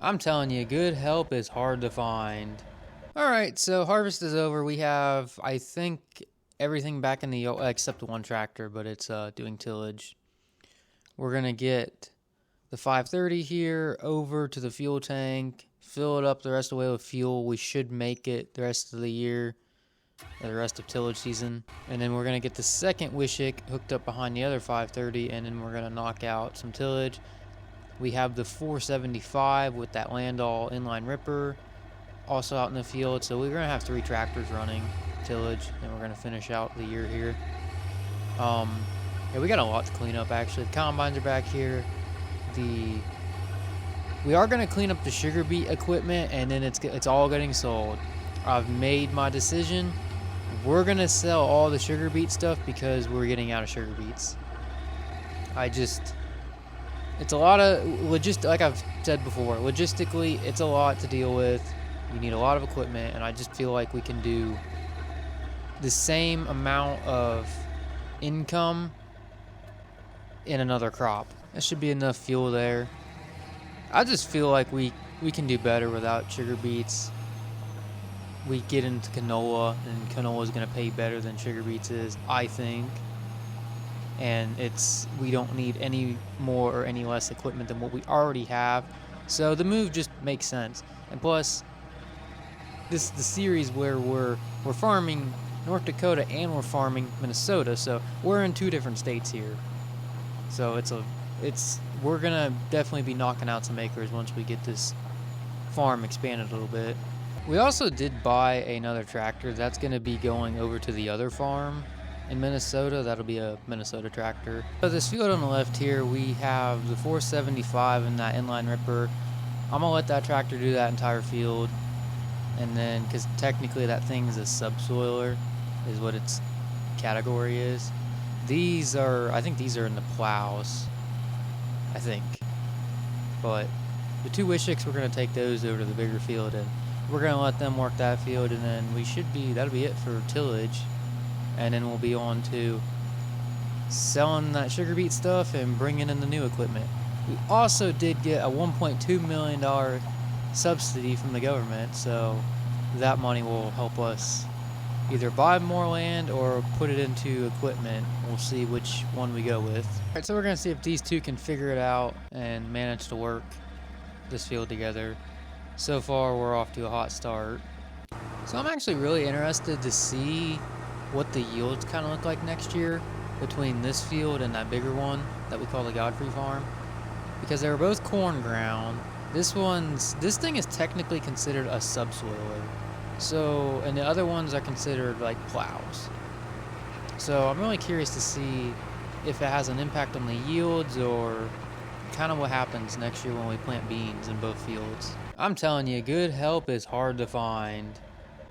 I'm telling you, good help is hard to find. Alright, so harvest is over. We have, I think, everything back in the yard except one tractor, but it's doing tillage. We're going to get the 530 here over to the fuel tank, fill it up the rest of the way with fuel. We should make it the rest of the year, or the rest of tillage season. And then we're going to get the second Wishick hooked up behind the other 530, and then we're going to knock out some tillage. We have the 475 with that Landau inline ripper also out in the field. So we're going to have 3 tractors running tillage, and we're going to finish out the year here. Yeah, we got a lot to clean up actually. The combines are back here. We are going to clean up the sugar beet equipment, and then it's all getting sold. I've made my decision. We're going to sell all the sugar beet stuff because we're getting out of sugar beets. It's a lot of like I've said before, logistically, it's a lot to deal with. You need a lot of equipment, and I just feel like we can do the same amount of income in another crop. That should be enough fuel there. I just feel like we can do better without sugar beets. We get into canola, and canola is going to pay better than sugar beets is, I think. And we don't need any more or any less equipment than what we already have. So the move just makes sense. And plus, this is the series where we're farming North Dakota and we're farming Minnesota, so we're in 2 different states here. So we're gonna definitely be knocking out some acres once we get this farm expanded a little bit. We also did buy another tractor that's gonna be going over to the other farm in Minnesota. That'll be a Minnesota tractor. So this field on the left here, we have the 475 and that inline ripper. I'm gonna let that tractor do that entire field, and then because technically that thing's a subsoiler is what its category is. I think these are in the plows, I think. But the 2 Wishicks, we're going to take those over to the bigger field, and we're going to let them work that field, and then that'll be it for tillage. And then we'll be on to selling that sugar beet stuff and bringing in the new equipment. We also did get a $1.2 million subsidy from the government, so that money will help us either buy more land or put it into equipment. We'll see which one we go with. Alright, so we're going to see if these 2 can figure it out and manage to work this field together. So far, we're off to a hot start. So I'm actually really interested to see what the yields kind of look like next year between this field and that bigger one that we call the Godfrey farm. Because they were both corn ground. This thing is technically considered a subsoiler. So, and the other ones are considered like plows. So I'm really curious to see if it has an impact on the yields or kind of what happens next year when we plant beans in both fields. I'm telling you, good help is hard to find.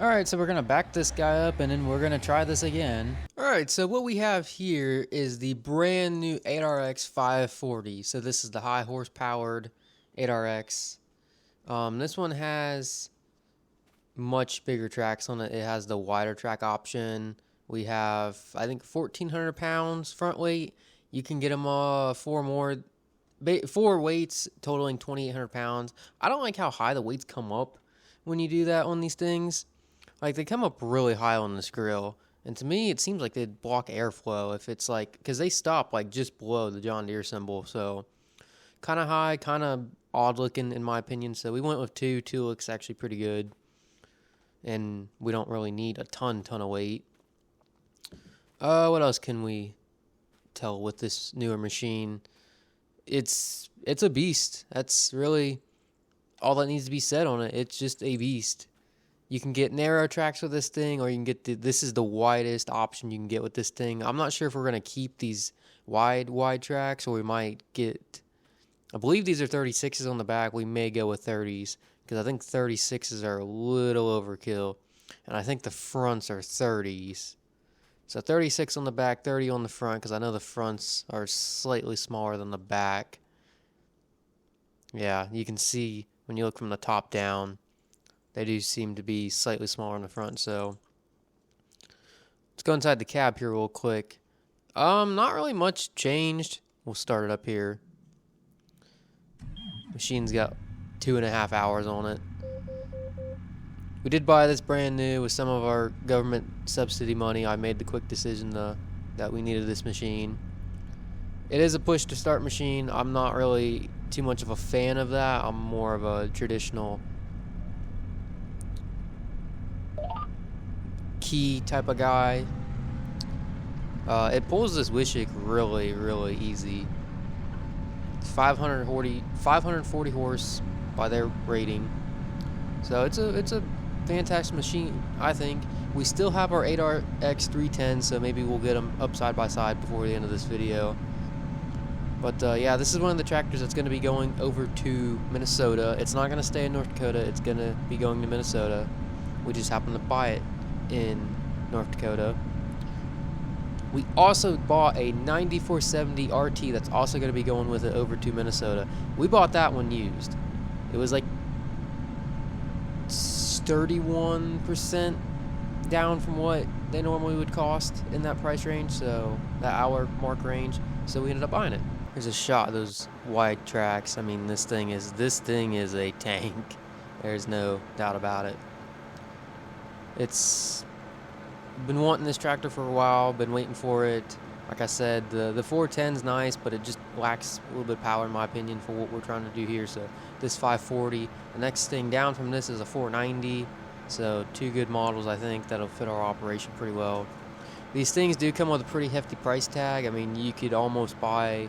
Alright, so we're going to back this guy up and then we're going to try this again. Alright, so what we have here is the brand new 8RX 540. So this is the high horsepowered 8RX. This one has much bigger tracks on it. It has the wider track option. We have, I think, 1,400 pounds front weight. You can get them 4 weights totaling 2,800 pounds. I don't like how high the weights come up when you do that on these things. Like, they come up really high on this grill. And to me, it seems like they'd block airflow if it's like, because they stop like just below the John Deere symbol. So kind of high, kind of odd looking in my opinion. So we went with 2. 2 looks actually pretty good. And we don't really need a ton of weight. What else can we tell with this newer machine? It's a beast. That's really all that needs to be said on it. It's just a beast. You can get narrow tracks with this thing, or you can get this is the widest option you can get with this thing. I'm not sure if we're going to keep these wide tracks, or we might get, I believe these are 36s on the back. We may go with 30s. Because I think 36s are a little overkill. And I think the fronts are 30s. So 36 on the back, 30 on the front. Because I know the fronts are slightly smaller than the back. Yeah, you can see when you look from the top down. They do seem to be slightly smaller in the front. So let's go inside the cab here real quick. Not really much changed. We'll start it up here. Machine's got 2.5 hours on it. We did buy this brand new with some of our government subsidy money. I made the quick decision that we needed this machine. It is a push to start machine. I'm not really too much of a fan of that. I'm more of a traditional key type of guy. It pulls this Wishick really easy. It's 540 horse by their rating. So it's a fantastic machine, I think. We still have our 8RX 310, so maybe we'll get them up side by side before the end of this video. But yeah, this is one of the tractors that's going to be going over to Minnesota. It's not going to stay in North Dakota. It's going to be going to Minnesota. We just happened to buy it in North Dakota. We also bought a 9470 RT that's also going to be going with it over to Minnesota. We bought that one used. It was like 31% down from what they normally would cost in that price range, so that hour mark range. So we ended up buying it. Here's a shot of those wide tracks. I mean, this thing is a tank. There's no doubt about it. It's been wanting this tractor for a while, been waiting for it. Like I said, the 410's nice, but it just lacks a little bit of power in my opinion for what we're trying to do here. So this 540. The next thing down from this is a 490. So two good models, I think, that'll fit our operation pretty well. These things do come with a pretty hefty price tag. I mean, you could almost buy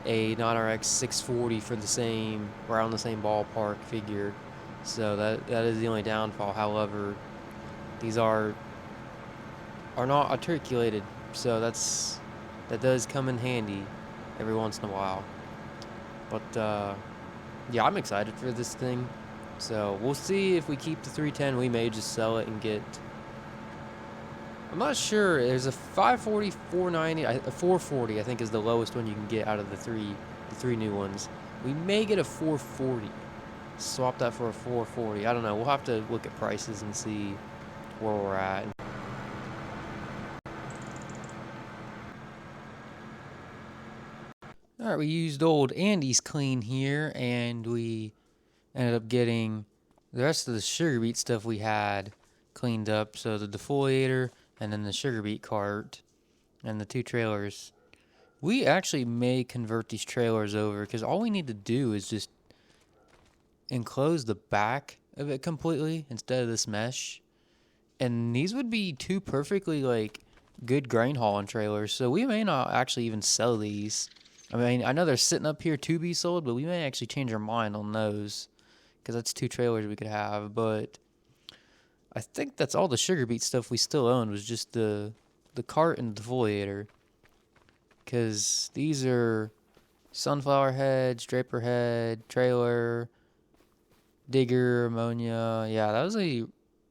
a 9RX 640 for the same, around the same ballpark figure. So that is the only downfall. However, these are not articulated, so that does come in handy every once in a while. But yeah, I'm excited for this thing. So we'll see if we keep the 310. We may just sell it and get, I'm not sure. There's a 540, 490, a 440 I think is the lowest one you can get out of the three new ones. We may get a 440. Swap that for a 440. I don't know. We'll have to look at prices and see where we're at. Alright, we used old Andy's clean here, and we ended up getting the rest of the sugar beet stuff we had cleaned up. So the defoliator, and then the sugar beet cart, and the two trailers. We actually may convert these trailers over, because all we need to do is just enclose the back of it completely instead of this mesh. And these would be two perfectly like good grain hauling trailers. So we may not actually even sell these. I mean, I know they're sitting up here to be sold, but we may actually change our mind on those, because that's two trailers we could have. But I think that's all the sugar beet stuff we still owned, was just the cart and the defoliator. Because these are sunflower heads, draper head, trailer, digger, ammonia. Yeah, that was the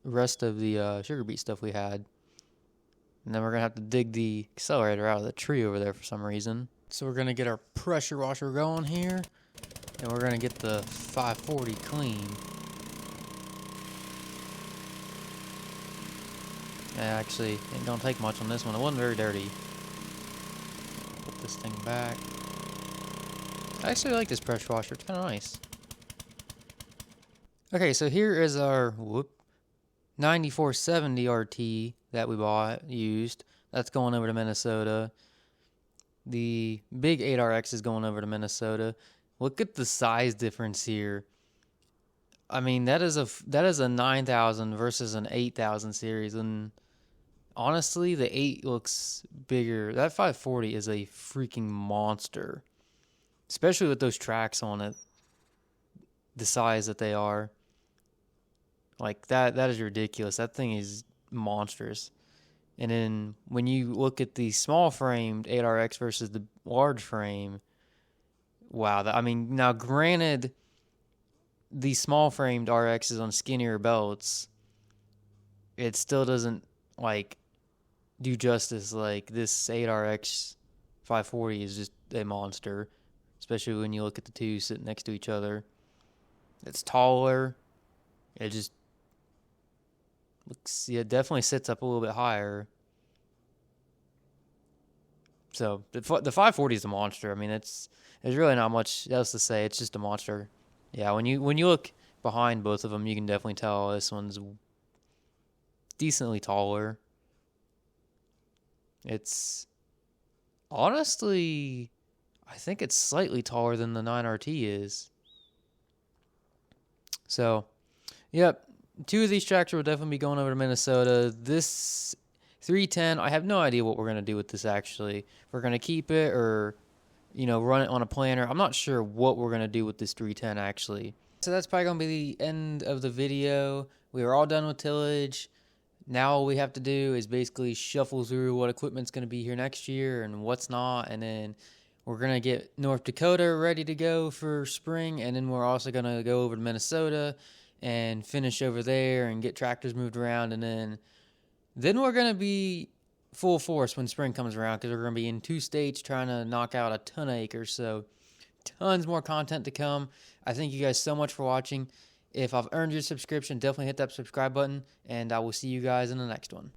rest of the sugar beet stuff we had. And then we're going to have to dig the accelerator out of the tree over there for some reason. So we're going to get our pressure washer going here, and we're going to get the 540 clean. Yeah, actually, it don't take much on this one. It wasn't very dirty. Put this thing back. I actually like this pressure washer. It's kind of nice. Okay, so here is our 9470 RT that we bought, used. That's going over to Minnesota. The big 8RX is going over to Minnesota. Look at the size difference here. I mean, that is a 9,000 versus an 8,000 series, and honestly, the 8 looks bigger. That 540 is a freaking monster, especially with those tracks on it, the size that they are. Like, that is ridiculous. That thing is monstrous. And then when you look at the small framed 8RX versus the large frame, wow. I mean, now granted, the small framed RX is on skinnier belts. It still doesn't, like, do justice. Like, this 8RX 540 is just a monster, especially when you look at the two sitting next to each other. It's taller. It just looks, yeah, it definitely sits up a little bit higher. So the 540 is a monster. I mean, there's really not much else to say. It's just a monster. Yeah, when you look behind both of them, you can definitely tell this one's decently taller. It's honestly, I think it's slightly taller than the 9RT is. So, yep, two of these tractors will definitely be going over to Minnesota. This 310, I have no idea what we're going to do with this actually. If we're going to keep it or, run it on a planter. I'm not sure what we're going to do with this 310 actually. So that's probably going to be the end of the video. We are all done with tillage. Now all we have to do is basically shuffle through what equipment's going to be here next year and what's not, and then we're going to get North Dakota ready to go for spring, and then we're also going to go over to Minnesota and finish over there and get tractors moved around, and then we're going to be full force when spring comes around because we're going to be in 2 states trying to knock out a ton of acres. So tons more content to come. I thank you guys so much for watching. If I've earned your subscription, definitely hit that subscribe button, and I will see you guys in the next one.